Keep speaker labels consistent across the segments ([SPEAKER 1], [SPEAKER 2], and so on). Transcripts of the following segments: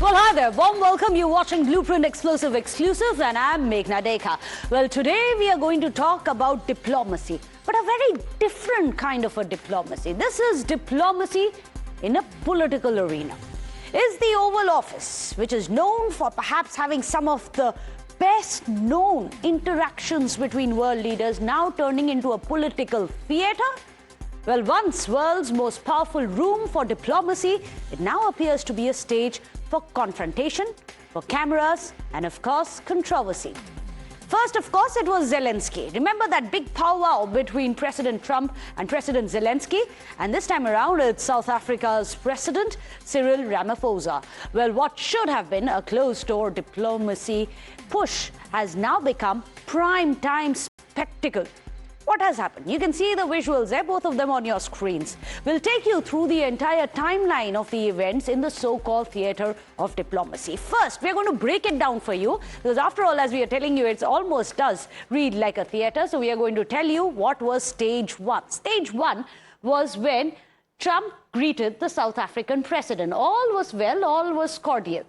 [SPEAKER 1] Well, hi there. Warm welcome. You're watching Blueprint Explosive Exclusives, and I'm Meghna Deka. Well, today we are going to talk about diplomacy, but a very different kind of a diplomacy. This is diplomacy in a political arena. Is the Oval Office, which is known for perhaps having some of the best known interactions between world leaders, now turning into a political theatre? Well, once world's most powerful room for diplomacy, it now appears to be a stage for confrontation, for cameras, and of course, controversy. First, of course, it was Zelensky. Remember that big powwow between President Trump and President Zelensky? And this time around, it's South Africa's President, Cyril Ramaphosa. Well, what should have been a closed-door diplomacy push has now become prime-time spectacle. What has happened? You can see the visuals there, both of them on your screens. We'll take you through the entire timeline of the events in the so-called theatre of diplomacy. First, we're going to break it down for you, because after all, as we are telling you, it almost does read like a theatre. So we are going to tell you what was stage one. Stage one was when Trump greeted the South African president. All was well, all was cordial.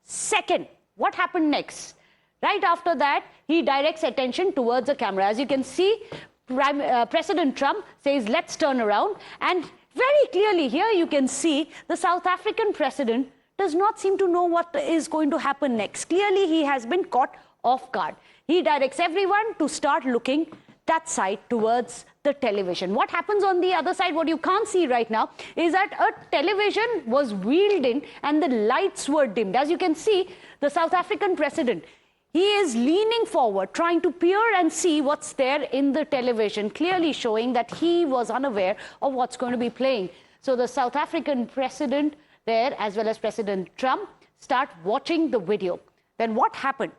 [SPEAKER 1] Second, what happened next? Right after that, he directs attention towards the camera. As you can see, President Trump says, let's turn around. And very clearly here you can see the South African president does not seem to know what is going to happen next. Clearly he has been caught off guard. He directs everyone to start looking that side towards the television. What happens on the other side, what you can't see right now, is that a television was wheeled in and the lights were dimmed. As you can see, the South African president, he is leaning forward, trying to peer and see what's there in the television, clearly showing that he was unaware of what's going to be playing. So the South African president there, as well as President Trump, start watching the video. Then what happened?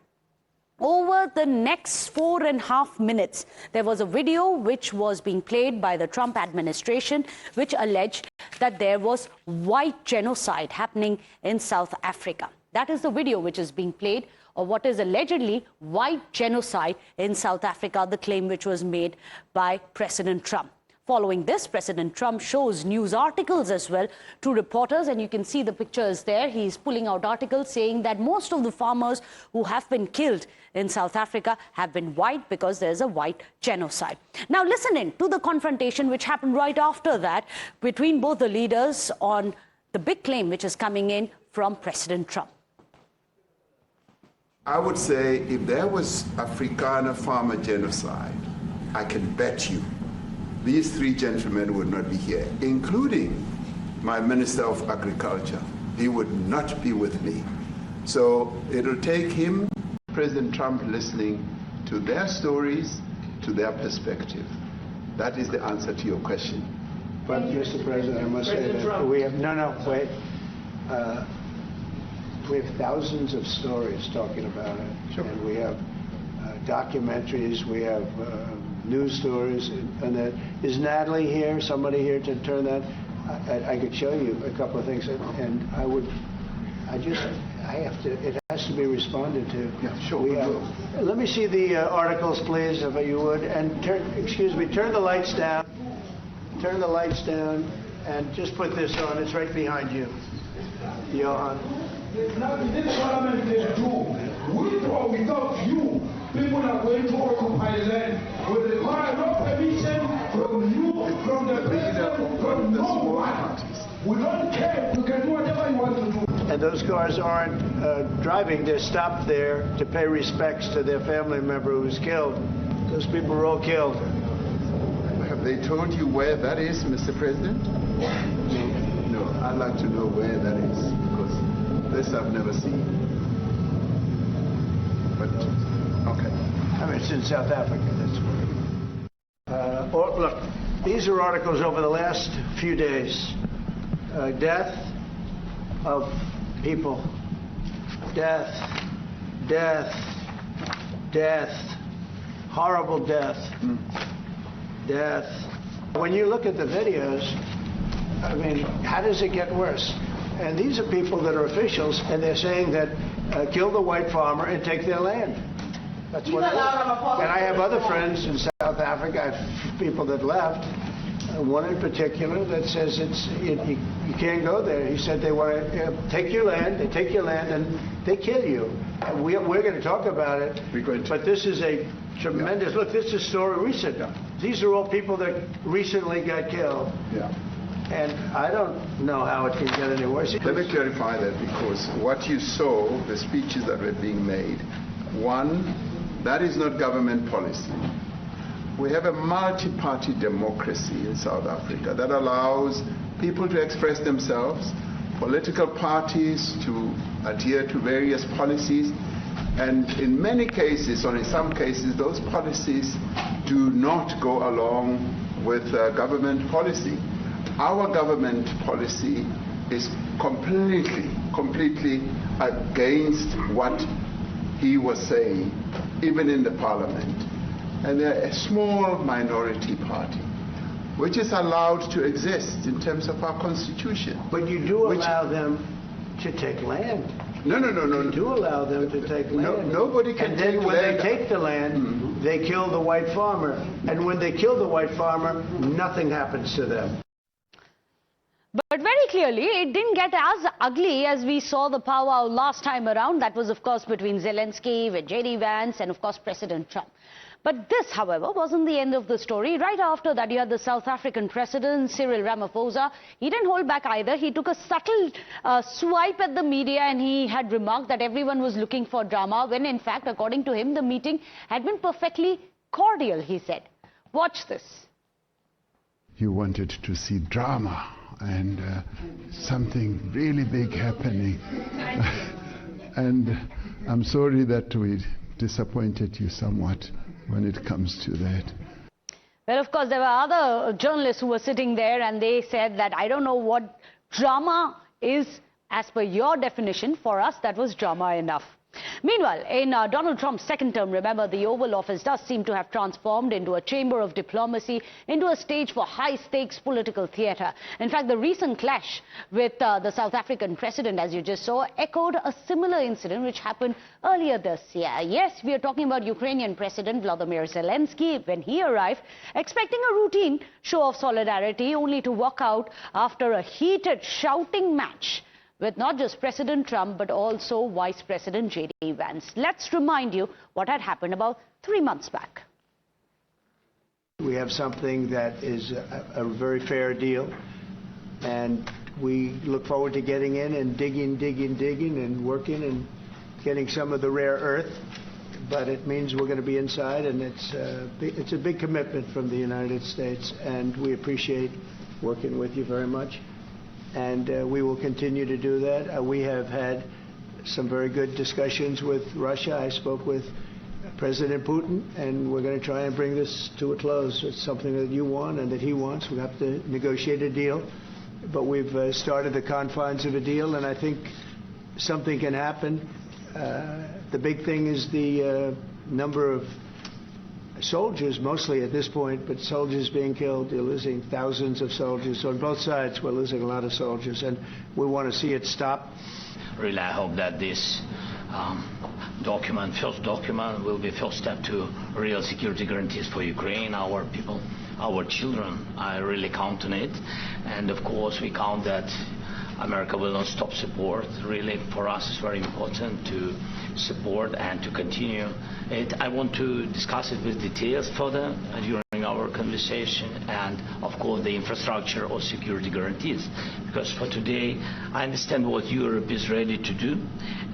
[SPEAKER 1] Over the next 4.5 minutes, there was a video which was being played by the Trump administration, which alleged that there was white genocide happening in South Africa. That is the video which is being played, or what is allegedly white genocide in South Africa, the claim which was made by President Trump. Following this, President Trump shows news articles as well to reporters, and you can see the pictures there. He's pulling out articles saying that most of the farmers who have been killed in South Africa have been white because there's a white genocide. Now listen in to the confrontation which happened right after that between both the leaders on the big claim which is coming in from President Trump.
[SPEAKER 2] I would say if there was Afrikaner farmer genocide, I can bet you these three gentlemen would not be here, including my Minister of Agriculture. He would not be with me. So it'll take him, President Trump, listening to their stories, to their perspective. That is the answer to your question.
[SPEAKER 3] But, Mr. President, I must say that we have, wait. We have thousands of stories talking about it. Sure. And we have documentaries, we have news stories, and that. Is Natalie here, somebody here to turn that? I could show you a couple of things, and it has to be responded to.
[SPEAKER 2] Yeah, sure.
[SPEAKER 3] Let me see the articles, please, if you would, and turn the lights down. Turn the lights down, and just put this on. It's right behind you, Johan.
[SPEAKER 4] There's nothing this parliament can do. With or without you, people are going to occupy land. We require no permission from you, from the president, from no one. We don't care. You can do whatever you want to do.
[SPEAKER 3] And those cars aren't driving. They're stopped there to pay respects to their family member who was killed. Those people were all killed.
[SPEAKER 2] Have they told you where that is, Mr. President? No, I'd like to know where that is, because this I've never seen. But, okay.
[SPEAKER 3] I mean, it's in South Africa, that's where. Look, these are articles over the last few days. Death of people. Death. Horrible death. Death. When you look at the videos, I mean, how does it get worse? And these are people that are officials, and they're saying that kill the white farmer and take their land. That's what it is. And I have other friends in South Africa, I have people that left, one in particular that says you can't go there. He said they want to take your land, they take your land, and they kill you. And we're going to talk about it, but this is a tremendous, look, this is a story recent. These are all people that recently got killed.
[SPEAKER 2] Yeah.
[SPEAKER 3] And I don't know how it can get any worse.
[SPEAKER 2] Let me clarify that, because what you saw, the speeches that were being made, one, that is not government policy. We have a multi-party democracy in South Africa that allows people to express themselves, political parties to adhere to various policies, and in many cases, or in some cases, those policies do not go along with government policy. Our government policy is completely against what he was saying, even in the parliament. And they're a small minority party, which is allowed to exist in terms of our constitution.
[SPEAKER 3] But you do allow them to take land.
[SPEAKER 2] No.
[SPEAKER 3] You do allow them to take land.
[SPEAKER 2] Nobody can
[SPEAKER 3] and
[SPEAKER 2] take
[SPEAKER 3] then when
[SPEAKER 2] land.
[SPEAKER 3] they take the land, they kill the white farmer. And when they kill the white farmer, nothing happens to them.
[SPEAKER 1] But very clearly, it didn't get as ugly as we saw the powwow last time around. That was, of course, between Zelensky, with J.D. Vance, and, of course, President Trump. But this, however, wasn't the end of the story. Right after that, you had the South African president, Cyril Ramaphosa. He didn't hold back either. He took a subtle swipe at the media, and he had remarked that everyone was looking for drama, when, in fact, according to him, the meeting had been perfectly cordial, he said. Watch this.
[SPEAKER 5] You wanted to see drama and something really big happening. And I'm sorry that we disappointed you somewhat when it comes to that.
[SPEAKER 1] Well, of course, there were other journalists who were sitting there, and they said that, I don't know what drama is as per your definition. For us, that was drama enough. Meanwhile, in Donald Trump's second term, remember, the Oval Office does seem to have transformed into a chamber of diplomacy, into a stage for high-stakes political theatre. In fact, the recent clash with the South African president, as you just saw, echoed a similar incident which happened earlier this year. Yes, we are talking about Ukrainian President Vladimir Zelensky when he arrived, expecting a routine show of solidarity, only to walk out after a heated shouting match with not just President Trump, but also Vice President J.D. Vance. Let's remind you what had happened about 3 months back.
[SPEAKER 3] We have something that is a very fair deal, and we look forward to getting in and digging and working and getting some of the rare earth. But it means we're going to be inside, and it's a big commitment from the United States, and we appreciate working with you very much. And we will continue to do that. We have had some very good discussions with Russia. I spoke with President Putin, and we're going to try and bring this to a close. It's something that you want and that he wants. We have to negotiate a deal. But we've started the confines of a deal, and I think something can happen. The big thing is the number of soldiers, mostly at this point, but soldiers being killed. You're losing thousands of soldiers. So on both sides, we're losing a lot of soldiers, and we want to see it stop.
[SPEAKER 6] Really, I hope that this first document, will be first step to real security guarantees for Ukraine, our people, our children. I really count on it. And of course, we count that America will not stop support. Really, for us, it's very important to support and to continue it. I want to discuss it with details further during our conversation, and of course the infrastructure or security guarantees, because for today I understand what Europe is ready to do,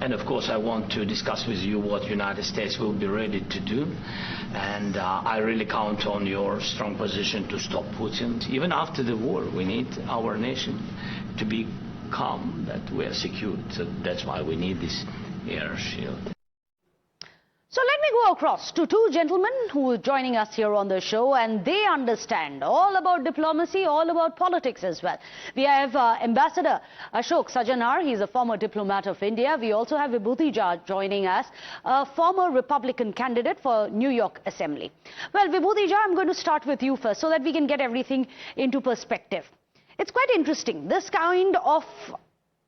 [SPEAKER 6] and of course I want to discuss with you what the United States will be ready to do, and I really count on your strong position to stop Putin. Even after the war, we need our nation to be calm, that we are secure. So that's why we need this air shield.
[SPEAKER 1] So let me go across to two gentlemen who are joining us here on the show, and they understand all about diplomacy, all about politics as well. We have Ambassador Ashok Sajanar. He's a former diplomat of India. We also have Vibhuti Jha joining us, a former Republican candidate for New York Assembly. Well, Vibhuti Jha, I'm going to start with you first so that we can get everything into perspective. It's quite interesting, this kind of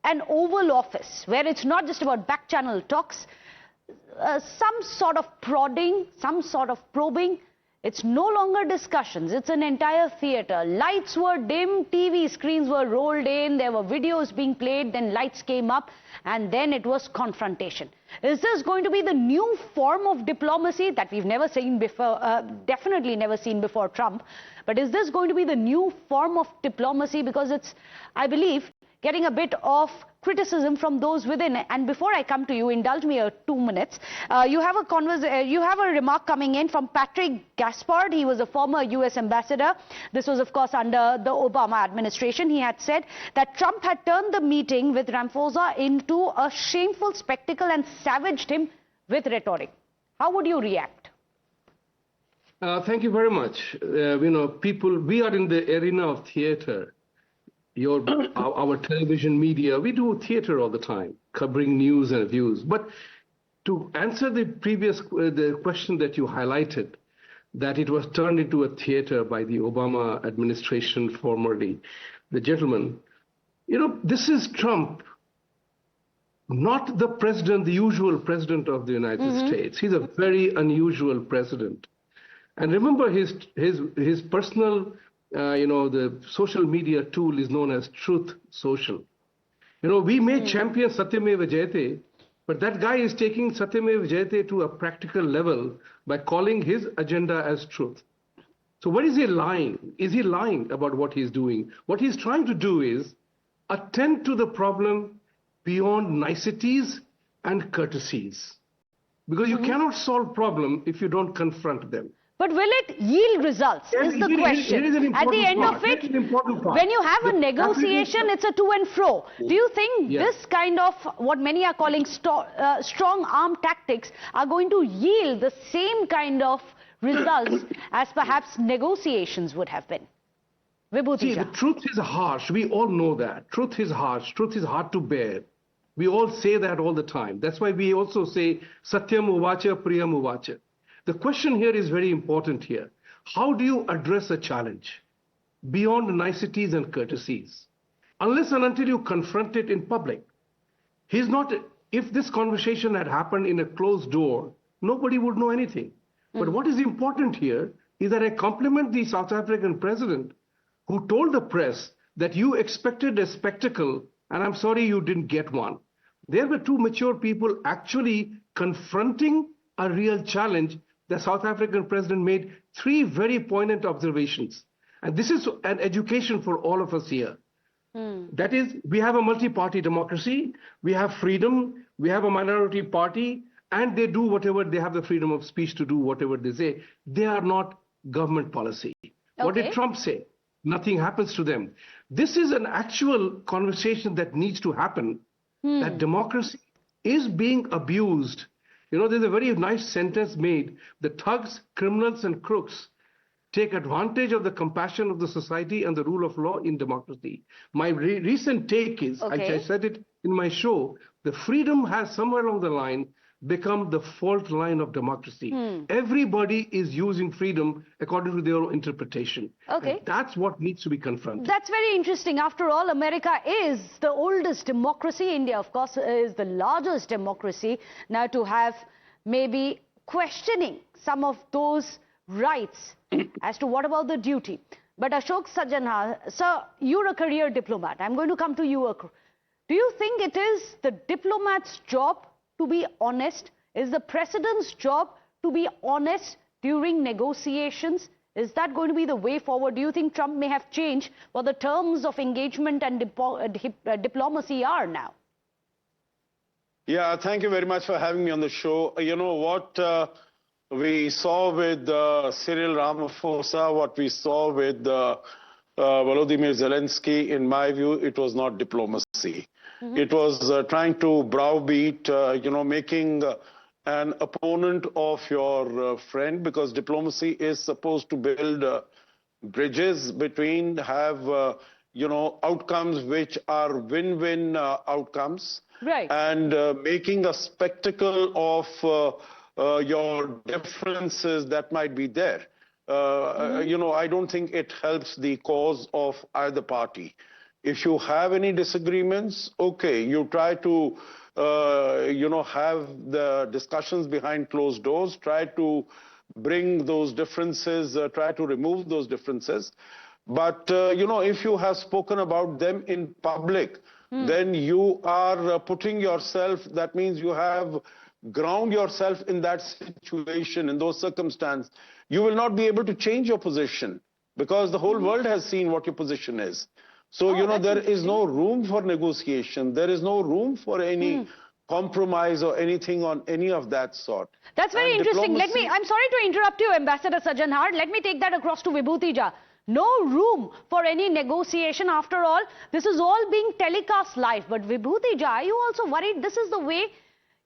[SPEAKER 1] an Oval Office, where it's not just about back-channel talks, some sort of prodding, some sort of probing It's no longer discussions. It's an entire theater. Lights were dim, TV screens were rolled in, there were videos being played, then lights came up, and then it was confrontation. Is this going to be the new form of diplomacy that we've never seen before, definitely never seen before Trump? But is this going to be the new form of diplomacy? Because it's, I believe, getting a bit of criticism from those within. And before I come to you, indulge me 2 minutes. You have a remark coming in from Patrick Gaspard. He was a former US ambassador. This was, of course, under the Obama administration. He had said that Trump had turned the meeting with Ramaphosa into a shameful spectacle and savaged him with rhetoric. How would you react?
[SPEAKER 7] Thank you very much. People, we are in the arena of theater. Our television media, we do theater all the time, covering news and views. But to answer the previous the question that you highlighted, that it was turned into a theater by the Obama administration, formerly, the gentleman, this is Trump, not the president, the usual president of the United States. He's a very unusual president. And remember his personal the social media tool is known as Truth Social. We may champion Satyameva Jayate, but that guy is taking Satyameva Jayate to a practical level by calling his agenda as truth. So what is he lying? Is he lying about what he's doing? What he's trying to do is attend to the problem beyond niceties and courtesies. Because you cannot solve problem if you don't confront them.
[SPEAKER 1] But will it yield results is the question. At the end of it, when you have a negotiation, it's a to and fro. Do you think this kind of what many are calling strong arm tactics are going to yield the same kind of results as perhaps negotiations would have been?
[SPEAKER 7] See, the truth is harsh. We all know that. Truth is harsh. Truth is hard to bear. We all say that all the time. That's why we also say, Satyam uvacha, Priyam uvacha. The question here is very important here. How do you address a challenge beyond niceties and courtesies? Unless and until you confront it in public. If this conversation had happened in a closed door, nobody would know anything. But what is important here is that I compliment the South African president who told the press that you expected a spectacle and I'm sorry you didn't get one. There were two mature people actually confronting a real challenge. The South African president made three very poignant observations. And this is an education for all of us here. That is, we have a multi-party democracy, we have freedom, we have a minority party, and they do whatever, they have the freedom of speech to do whatever they say. They are not government policy. Okay. What did Trump say? Nothing happens to them. This is an actual conversation that needs to happen, that democracy is being abused. There's a very nice sentence made. The thugs, criminals, and crooks take advantage of the compassion of the society and the rule of law in democracy. My recent take is, I said it in my show, the freedom has somewhere along the line become the fault line of democracy. Everybody is using freedom according to their own interpretation. And that's what needs to be confronted.
[SPEAKER 1] That's very interesting. After all, America is the oldest democracy. India, of course, is the largest democracy. Now to have maybe questioning some of those rights as to what about the duty. But Ashok Sajjanha, sir, you're a career diplomat. I'm going to come to you. Do you think it is the diplomat's job to be honest? Is the president's job to be honest during negotiations? Is that going to be the way forward? Do you think Trump may have changed what the terms of engagement and diplomacy are now?
[SPEAKER 8] Yeah, thank you very much for having me on the show. You know what we saw with Cyril Ramaphosa, what we saw with Volodymyr Zelensky, in my view, it was not diplomacy. It was trying to browbeat, making an opponent of your friend, because diplomacy is supposed to build bridges between, have, outcomes which are win-win outcomes.
[SPEAKER 1] Right.
[SPEAKER 8] And making a spectacle of your differences that might be there. I don't think it helps the cause of either party. If you have any disagreements, okay, you try to, have the discussions behind closed doors, try to bring those differences, try to remove those differences. But, if you have spoken about them in public, then you are putting yourself, that means you have ground yourself in that situation, in those circumstances. You will not be able to change your position because the whole world has seen what your position is. So, there is no room for negotiation. There is no room for any compromise or anything on any of that sort.
[SPEAKER 1] That's very interesting. I'm sorry to interrupt you, Ambassador Sajjanhar. Let me take that across to Vibhutija. No room for any negotiation. After all, this is all being telecast live. But Vibhutija, are you also worried this is the way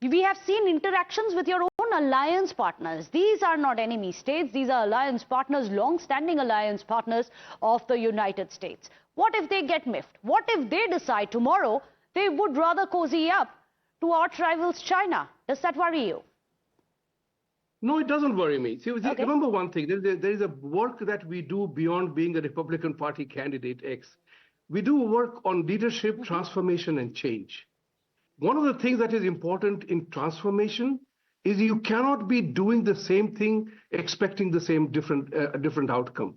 [SPEAKER 1] we have seen interactions with your own alliance partners? These are not enemy states. These are alliance partners, long-standing alliance partners of the United States. What if they get miffed? What if they decide tomorrow they would rather cozy up to our rivals China? Does that worry you?
[SPEAKER 7] No, it doesn't worry me. See, remember one thing, there is a work that we do beyond being a Republican Party candidate X. We do work on leadership, transformation, and change. One of the things that is important in transformation is you cannot be doing the same thing expecting the same different outcome.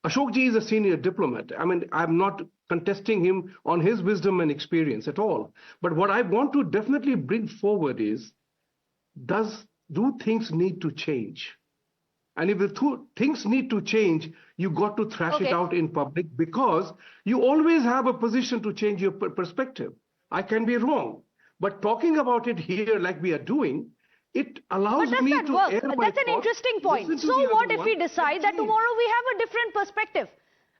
[SPEAKER 7] Ashokji is a senior diplomat. I mean, I'm not contesting him on his wisdom and experience at all. But what I want to definitely bring forward is, do things need to change? And if the things need to change, you got to thrash it out in public, because you always have a position to change your perspective. I can be wrong, but talking about it here like we are doing, it allows me to air my
[SPEAKER 1] That's an interesting point. So what if we decide that tomorrow we have a different perspective?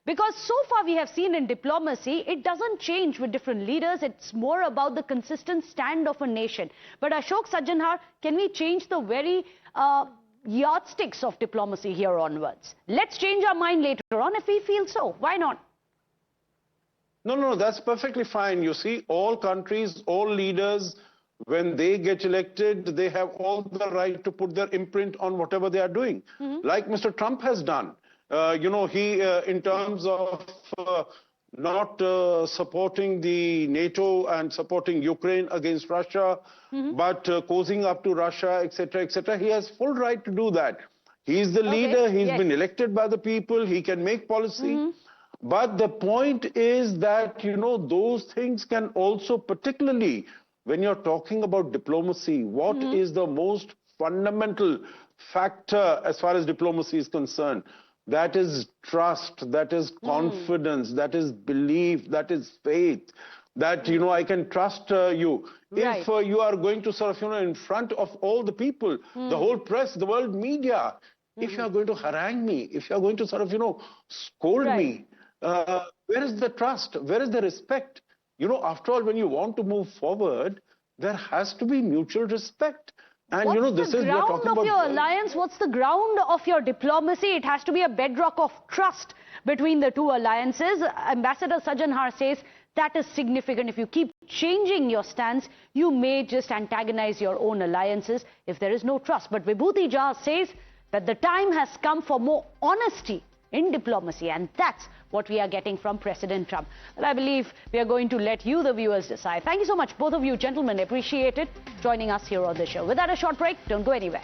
[SPEAKER 1] Because so far we have seen in diplomacy, it doesn't change with different leaders. It's more about the consistent stand of a nation. But Ashok Sajjanhar, can we change the very yardsticks of diplomacy here onwards? Let's change our mind later on if we feel so. Why not?
[SPEAKER 8] No, that's perfectly fine. You see, all countries, all leaders, when they get elected, they have all the right to put their imprint on whatever they are doing, like Mr. Trump has done. He, in terms of not supporting the NATO and supporting Ukraine against Russia, but cozying up to Russia, etc., he has full right to do that. He's the leader, he's been elected by the people, he can make policy. But the point is that, those things can also, particularly when you're talking about diplomacy, what is the most fundamental factor as far as diplomacy is concerned? That is trust, that is confidence, that is belief, that is faith, that, I can trust you. If you are going to sort of, in front of all the people, the whole press, the world media, if you are going to harangue me, if you are going to sort of, scold me, where is the trust? Where is the respect? After all, when you want to move forward, there has to be mutual respect. And
[SPEAKER 1] what's the ground of your alliance? What's the ground of your diplomacy? It has to be a bedrock of trust between the two alliances. Ambassador Sajjanhar says that is significant. If you keep changing your stance, you may just antagonize your own alliances if there is no trust. But Vibhutija says that the time has come for more honesty in diplomacy, and that's what we are getting from President Trump. Well, I believe we are going to let you, the viewers, decide. Thank you so much, both of you gentlemen. Appreciate it joining us here on the show. Without a short break, don't go anywhere.